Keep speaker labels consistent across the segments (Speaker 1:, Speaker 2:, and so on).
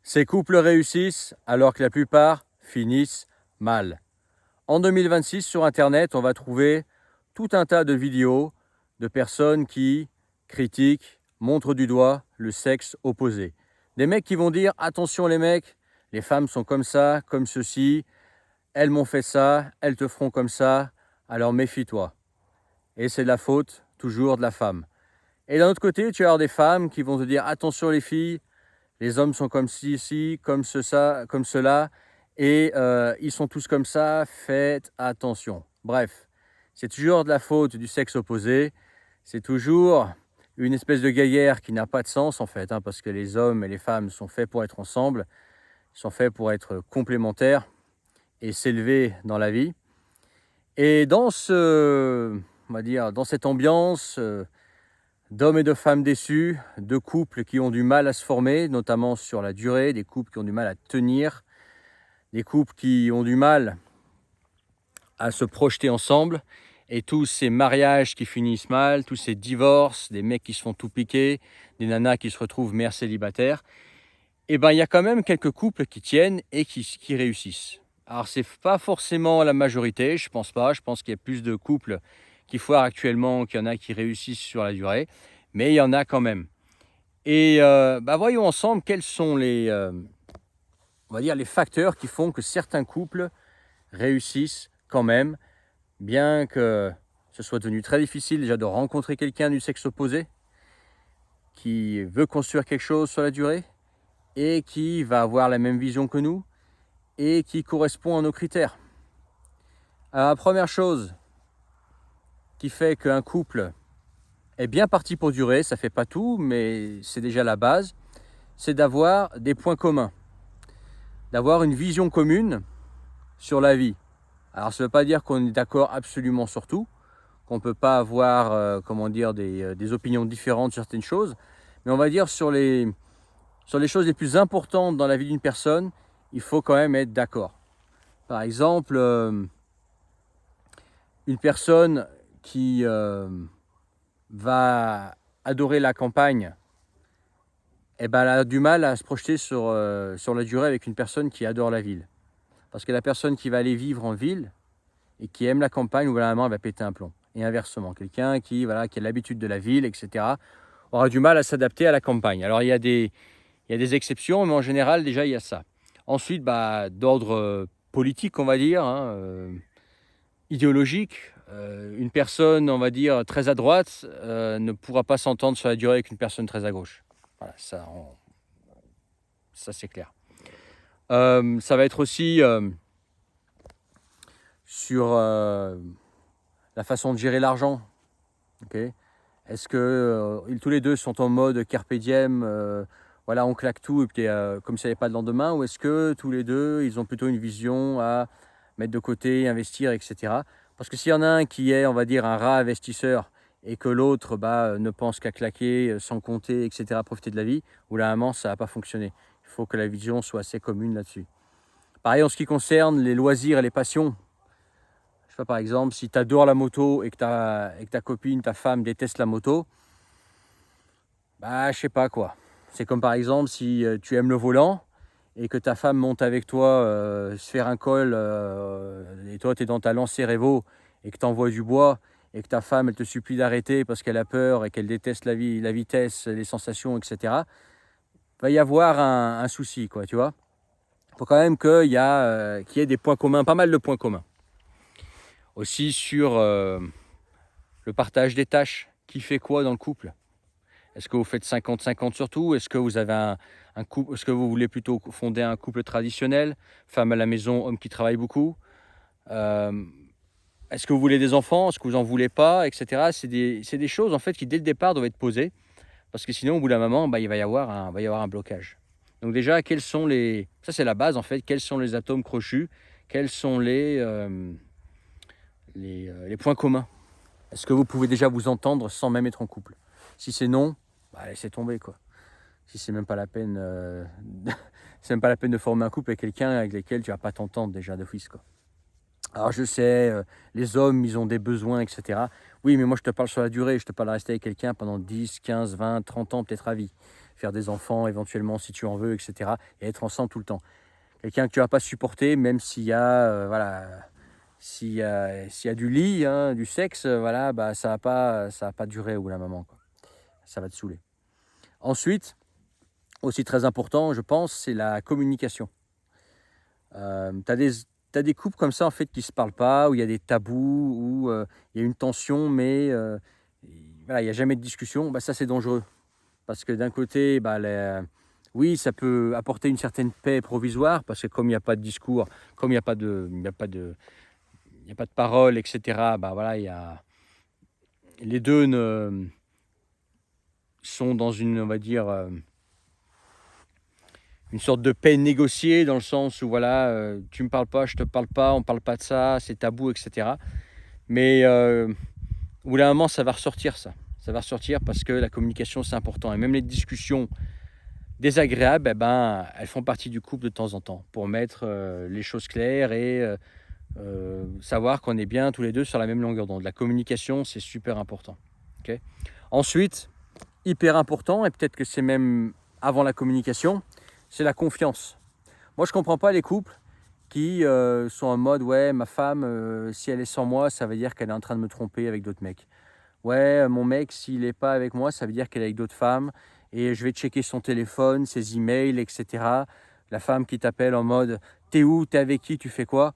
Speaker 1: Ces couples réussissent alors que la plupart finissent mal. En 2026, sur Internet, on va trouver tout un tas de vidéos de personnes qui critiquent, montrent du doigt le sexe opposé. Des mecs qui vont dire « Attention les mecs, les femmes sont comme ça, comme ceci, elles m'ont fait ça, elles te feront comme ça, alors méfie-toi. » Et c'est de la faute toujours de la femme. Et d'un autre côté, tu vas avoir des femmes qui vont te dire « Attention les filles, les hommes sont comme ci, comme ça, comme cela, et ils sont tous comme ça, faites attention. » Bref, c'est toujours de la faute du sexe opposé, c'est toujours une espèce de guéguerre qui n'a pas de sens en fait, parce que les hommes et les femmes sont faits pour être ensemble, sont faits pour être complémentaires et s'élever dans la vie. Et dans on va dire, dans cette ambiance d'hommes et de femmes déçus, de couples qui ont du mal à se former, notamment sur la durée, des couples qui ont du mal à tenir, des couples qui ont du mal à se projeter ensemble, et tous ces mariages qui finissent mal, tous ces divorces, des mecs qui se font tout piquer, des nanas qui se retrouvent mères célibataires, et ben il y a quand même quelques couples qui tiennent et qui réussissent. Alors c'est pas forcément la majorité, je pense pas, je pense qu'il y a plus de couples qui foirent actuellement qu'il y en a qui réussissent sur la durée, mais il y en a quand même. Et voyons ensemble quels sont on va dire les facteurs qui font que certains couples réussissent quand même, bien que ce soit devenu très difficile déjà de rencontrer quelqu'un du sexe opposé, qui veut construire quelque chose sur la durée, et qui va avoir la même vision que nous, et qui correspond à nos critères. Alors, la première chose qui fait qu'un couple est bien parti pour durer, ça ne fait pas tout, mais c'est déjà la base, c'est d'avoir des points communs, d'avoir une vision commune sur la vie. Alors ça ne veut pas dire qu'on est d'accord absolument sur tout, qu'on ne peut pas avoir des opinions différentes sur certaines choses, mais on va dire sur les choses les plus importantes dans la vie d'une personne, il faut quand même être d'accord. Par exemple, une personne qui va adorer la campagne, elle a du mal à se projeter sur la durée avec une personne qui adore la ville. Parce que la personne qui va aller vivre en ville et qui aime la campagne, elle va péter un plomb. Et inversement, quelqu'un qui a l'habitude de la ville, etc., aura du mal à s'adapter à la campagne. Alors il y a des exceptions, mais en général, déjà, il y a ça. Ensuite, d'ordre politique, on va dire, idéologique, une personne, on va dire, très à droite ne pourra pas s'entendre sur la durée avec une personne très à gauche. Voilà, ça c'est clair. Ça va être aussi sur la façon de gérer l'argent. Okay. Est-ce que tous les deux sont en mode carpe diem, on claque tout et puis comme ça il n'y a pas de lendemain, ou est-ce que tous les deux ils ont plutôt une vision à mettre de côté, investir, etc. Parce que s'il y en a un qui est, on va dire, un rat investisseur et que l'autre ne pense qu'à claquer, sans compter, etc., profiter de la vie, ou là, ça ne va pas fonctionner. Il faut que la vision soit assez commune là-dessus. Pareil en ce qui concerne les loisirs et les passions. Je sais pas, par exemple, si tu adores la moto et que ta copine, ta femme déteste la moto, je sais pas quoi. C'est comme par exemple si tu aimes le volant et que ta femme monte avec toi se faire un col et toi tu es dans ta lancée Revo et que tu envoies du bois et que ta femme elle te supplie d'arrêter parce qu'elle a peur et qu'elle déteste la vitesse, les sensations, etc. Va y avoir un souci, quoi, tu vois. Il faut quand même qu'il y ait des points communs, pas mal de points communs. Aussi sur le partage des tâches. Qui fait quoi dans le couple? Est-ce que vous faites 50-50 sur tout? Est-ce que vous avez un couple? Est-ce que vous voulez plutôt fonder un couple traditionnel, femme à la maison, homme qui travaille beaucoup? Est-ce que vous voulez des enfants? Est-ce que vous n'en voulez pas, etc. C'est des choses en fait qui dès le départ doivent être posées, parce que sinon au bout d'un moment, il va y avoir un blocage. Donc déjà, ça c'est la base en fait. Quels sont les atomes crochus? Quels sont les points communs? Est-ce que vous pouvez déjà vous entendre sans même être en couple? Si c'est non, laissez tomber, quoi. Si c'est même pas la peine, c'est même pas la peine de former un couple avec quelqu'un avec lequel tu vas pas t'entendre déjà d'office, quoi. Alors je sais, les hommes, ils ont des besoins, etc. Oui, mais moi je te parle sur la durée, je te parle de rester avec quelqu'un pendant 10, 15, 20, 30 ans, peut-être à vie. faire des enfants éventuellement si tu en veux, etc. Et être ensemble tout le temps. Quelqu'un que tu vas pas supporter, même s'il y a, voilà, s'il y a du lit, hein, du sexe, voilà, bah, ça va pas durer au bout d'un moment, quoi. Ça va te saouler. Ensuite, aussi très important, je pense, c'est la communication. Tu as des couples comme ça, en fait, qui se parlent pas, où il y a des tabous, où il y a une tension, mais voilà, il n'y a jamais de discussion. Bah, ça, c'est dangereux. Parce que d'un côté, bah, oui, ça peut apporter une certaine paix provisoire, parce que comme il n'y a pas de discours, comme il y a pas de parole, etc., bah, voilà, les deux sont dans une, on va dire, une sorte de paix négociée, dans le sens où voilà, tu me parles pas, je te parle pas, on parle pas de ça, c'est tabou, etc. Mais au bout d'un moment, ça va ressortir ça. Ça va ressortir parce que la communication, c'est important. Et même les discussions désagréables, eh ben, elles font partie du couple de temps en temps pour mettre les choses claires et savoir qu'on est bien tous les deux sur la même longueur d'onde. La communication, c'est super important. Ok. Ensuite, hyper important, et peut-être que c'est même avant la communication, c'est la confiance. Moi, je ne comprends pas les couples qui sont en mode « ouais, ma femme, si elle est sans moi, ça veut dire qu'elle est en train de me tromper avec d'autres mecs. Ouais, mon mec, s'il n'est pas avec moi, ça veut dire qu'elle est avec d'autres femmes et je vais checker son téléphone, ses emails, etc. » La femme qui t'appelle en mode « t'es où, t'es avec qui, tu fais quoi ?»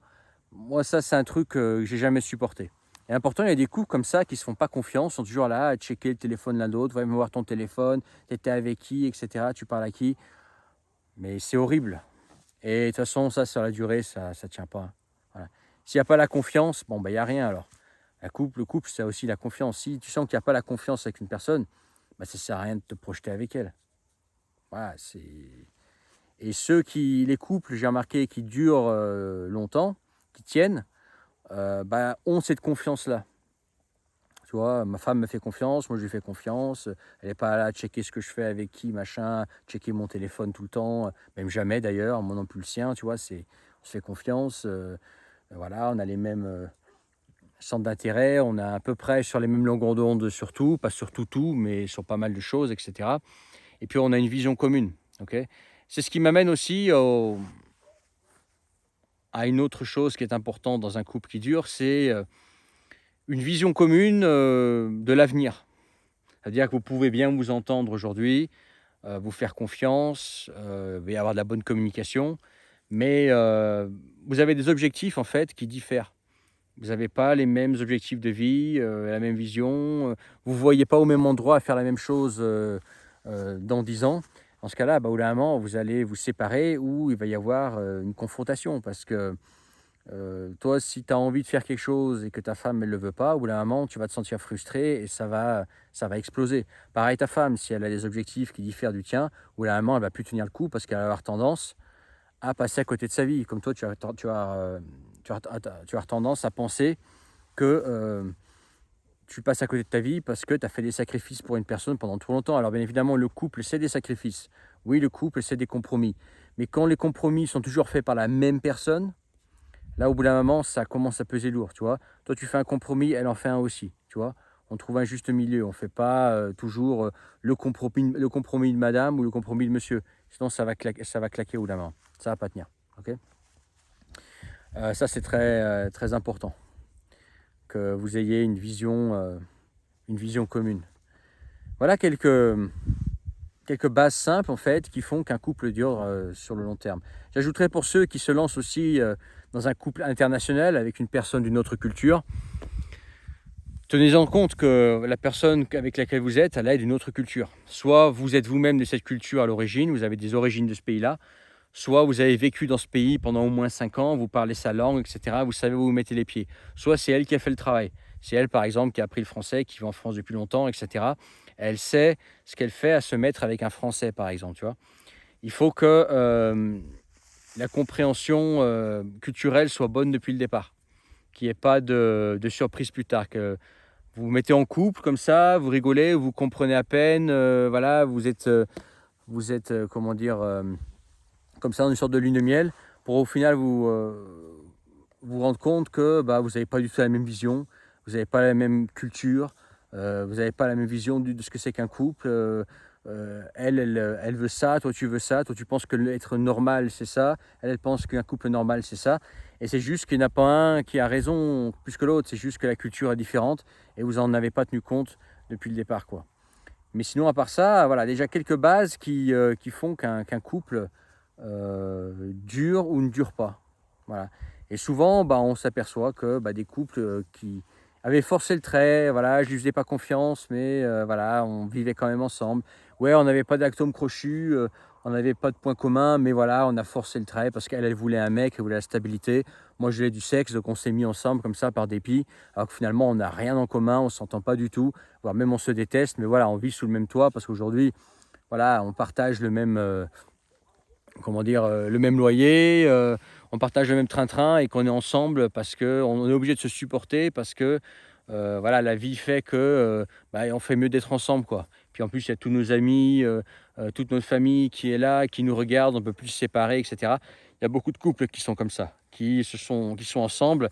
Speaker 1: Moi, ça, c'est un truc que j'ai jamais supporté. Et important, il y a des couples comme ça qui se font pas confiance, sont toujours là à checker le téléphone l'un de l'autre, va me voir ton téléphone, t'étais avec qui, etc. Tu parles à qui. Mais c'est horrible. Et de toute façon, ça, sur la durée, ça ne tient pas. Voilà. S'il n'y a pas la confiance, bon, ben, il n'y a rien alors. Le couple, c'est aussi la confiance. Si tu sens qu'il n'y a pas la confiance avec une personne, ben, ça ne sert à rien de te projeter avec elle. Voilà, et les couples, j'ai remarqué, qui durent longtemps, qui tiennent, ben, ont cette confiance-là. Tu vois, ma femme me fait confiance, moi je lui fais confiance. Elle n'est pas là à checker ce que je fais avec qui, machin, checker mon téléphone tout le temps, même jamais d'ailleurs, moi non plus le sien, tu vois, on se fait confiance. Voilà, on a les mêmes centres d'intérêt, on est à peu près sur les mêmes longueurs d'onde sur tout, pas sur tout, mais sur pas mal de choses, etc. Et puis on a une vision commune, ok. C'est ce qui m'amène aussi à une autre chose qui est importante dans un couple qui dure, c'est une vision commune de l'avenir. C'est-à-dire que vous pouvez bien vous entendre aujourd'hui, vous faire confiance, il va y avoir de la bonne communication, mais vous avez des objectifs en fait qui diffèrent. Vous n'avez pas les mêmes objectifs de vie, la même vision, vous ne voyez pas au même endroit à faire la même chose dans 10 ans. Dans ce cas-là, bah, au bout d'un moment, vous allez vous séparer ou il va y avoir une confrontation parce que toi, si tu as envie de faire quelque chose et que ta femme, elle ne le veut pas, au bout d'un moment, tu vas te sentir frustré et ça va exploser. Pareil, ta femme, si elle a des objectifs qui diffèrent du tien, au bout d'un moment, elle ne va plus tenir le coup parce qu'elle va avoir tendance à passer à côté de sa vie. Comme toi, tu as tendance à penser que tu passes à côté de ta vie parce que tu as fait des sacrifices pour une personne pendant trop longtemps. Alors bien évidemment, le couple, c'est des sacrifices. Oui, le couple, c'est des compromis. Mais quand les compromis sont toujours faits par la même personne, là, au bout d'un moment, ça commence à peser lourd, tu vois. Toi, tu fais un compromis, elle en fait un aussi, tu vois. On trouve un juste milieu. On ne fait pas toujours le compromis de madame ou le compromis de monsieur. Sinon, ça va claquer au bout d'un moment. Ça ne va pas tenir, ok. Ça, c'est très, très important que vous ayez une vision commune. Voilà quelques bases simples en fait qui font qu'un couple dure sur le long terme. J'ajouterais pour ceux qui se lancent aussi dans un couple international avec une personne d'une autre culture, tenez-en compte que la personne avec laquelle vous êtes, elle est d'une autre culture. Soit vous êtes vous-même de cette culture à l'origine, vous avez des origines de ce pays-là, soit vous avez vécu dans ce pays pendant au moins 5 ans, vous parlez sa langue, etc. Vous savez où vous mettez les pieds. Soit c'est elle qui a fait le travail. C'est elle, par exemple, qui a appris le français, qui vit en France depuis longtemps, etc. Elle sait ce qu'elle fait à se mettre avec un Français, par exemple. Tu vois. Il faut que la compréhension culturelle soit bonne depuis le départ, qu'il n'y ait pas de surprise plus tard, que vous vous mettez en couple comme ça, vous rigolez, vous comprenez à peine, voilà, vous êtes comment dire, comme ça, dans une sorte de lune de miel, pour au final vous rendre compte que bah, vous n'avez pas du tout la même vision, vous n'avez pas la même culture, vous n'avez pas la même vision de ce que c'est qu'un couple. elle veut ça, toi tu veux ça, toi tu penses que être normal c'est ça, elle pense qu'un couple normal c'est ça. Et c'est juste qu'il n'y en a pas un qui a raison plus que l'autre, c'est juste que la culture est différente et vous n'en avez pas tenu compte depuis le départ, quoi. Mais sinon, à part ça, voilà, déjà quelques bases qui font qu'un couple dure ou ne dure pas. Voilà. Et souvent, bah, on s'aperçoit que bah, des couples qui avaient forcé le trait, voilà, je ne lui faisais pas confiance, mais voilà, on vivait quand même ensemble. Ouais, on n'avait pas d'atome crochu, on n'avait pas de point commun, mais voilà, on a forcé le trait parce qu'elle, elle voulait un mec, elle voulait la stabilité. Moi, je voulais du sexe, donc on s'est mis ensemble comme ça par dépit, alors que finalement, on n'a rien en commun, on ne s'entend pas du tout, voire même on se déteste, mais voilà, on vit sous le même toit parce qu'aujourd'hui, voilà, on partage le même, comment dire, le même loyer, on partage le même train-train et qu'on est ensemble parce qu'on est obligé de se supporter parce que voilà, la vie fait que bah, on fait mieux d'être ensemble, quoi. Puis en plus, il y a tous nos amis, toute notre famille qui est là, qui nous regarde, on ne peut plus se séparer, etc. Il y a beaucoup de couples qui sont comme ça, qui sont ensemble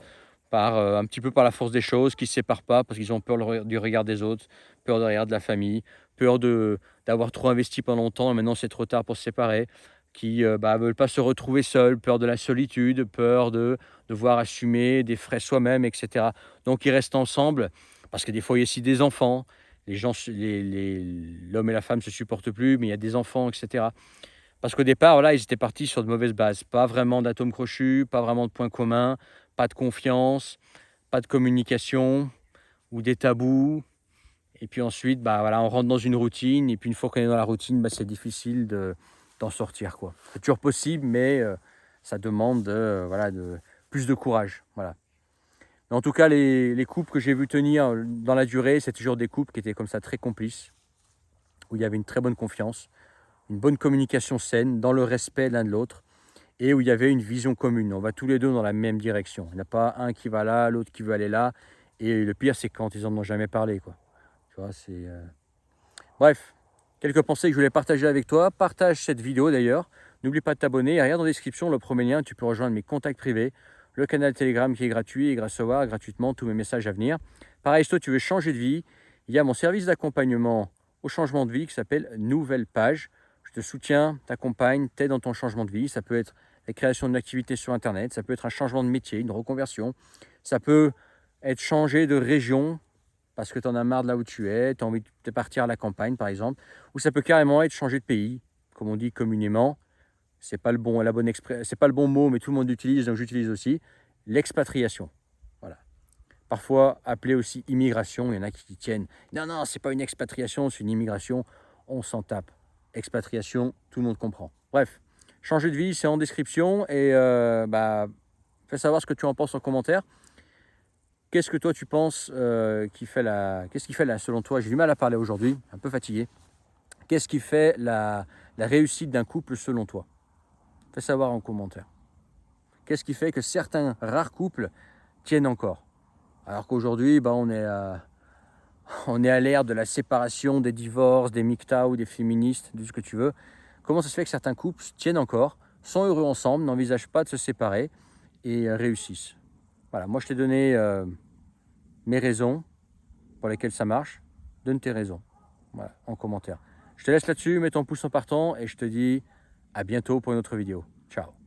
Speaker 1: par, un petit peu par la force des choses, qui ne se séparent pas parce qu'ils ont peur du regard des autres, peur du regard de la famille, peur d'avoir trop investi pendant longtemps et maintenant c'est trop tard pour se séparer, qui bah, veulent pas se retrouver seuls, peur de la solitude, peur de devoir assumer des frais soi-même, etc. Donc ils restent ensemble parce que des fois il y a aussi des enfants, les gens, l'homme et la femme se supportent plus, mais il y a des enfants, etc. Parce qu'au départ, voilà, ils étaient partis sur de mauvaises bases. Pas vraiment d'atomes crochus, pas vraiment de points communs, pas de confiance, pas de communication ou des tabous. Et puis ensuite, bah, voilà, on rentre dans une routine. Et puis une fois qu'on est dans la routine, bah, c'est difficile d'en sortir, quoi. C'est toujours possible, mais ça demande voilà, plus de courage. Voilà. Mais en tout cas, les couples que j'ai vu tenir dans la durée, c'est toujours des couples qui étaient comme ça très complices, où il y avait une très bonne confiance, une bonne communication saine, dans le respect l'un de l'autre, et où il y avait une vision commune. On va tous les deux dans la même direction. Il n'y en a pas un qui va là, l'autre qui veut aller là. Et le pire, c'est quand ils n'en ont jamais parlé, quoi. Tu vois, c'est... Bref, quelques pensées que je voulais partager avec toi. Partage cette vidéo d'ailleurs. N'oublie pas de t'abonner. Regarde dans la description le premier lien. Tu peux rejoindre mes contacts privés, le canal Telegram qui est gratuit et recevoir gratuitement tous mes messages à venir. Pareil, si toi tu veux changer de vie, il y a mon service d'accompagnement au changement de vie qui s'appelle Nouvelle Page. Je te soutiens, t'accompagne, t'aide dans ton changement de vie. Ça peut être la création d'une activité sur Internet, ça peut être un changement de métier, une reconversion, ça peut être changer de région parce que tu en as marre de là où tu es, tu as envie de partir à la campagne par exemple, ou ça peut carrément être changer de pays, comme on dit communément. C'est pas le bon, c'est pas le bon mot, mais tout le monde l'utilise, donc j'utilise aussi l'expatriation. Voilà. Parfois appelée aussi immigration, il y en a qui tiennent. Non, non, c'est pas une expatriation, c'est une immigration. On s'en tape. Expatriation, tout le monde comprend. Bref, changer de vie, c'est en description et bah, fais savoir ce que tu en penses en commentaire. Qu'est-ce que toi tu penses qu'est-ce qui fait selon toi, j'ai du mal à parler aujourd'hui, un peu fatigué. Qu'est-ce qui fait la réussite d'un couple selon toi? Fais savoir en commentaire. Qu'est-ce qui fait que certains rares couples tiennent encore? Alors qu'aujourd'hui, bah, on est à l'ère de la séparation, des divorces, des MGTOW, des féministes, de ce que tu veux. Comment ça se fait que certains couples tiennent encore, sont heureux ensemble, n'envisagent pas de se séparer et réussissent? Voilà, moi je t'ai donné mes raisons pour lesquelles ça marche. Donne tes raisons, voilà, en commentaire. Je te laisse là-dessus, mets ton pouce en partant et je te dis à bientôt pour une autre vidéo. Ciao.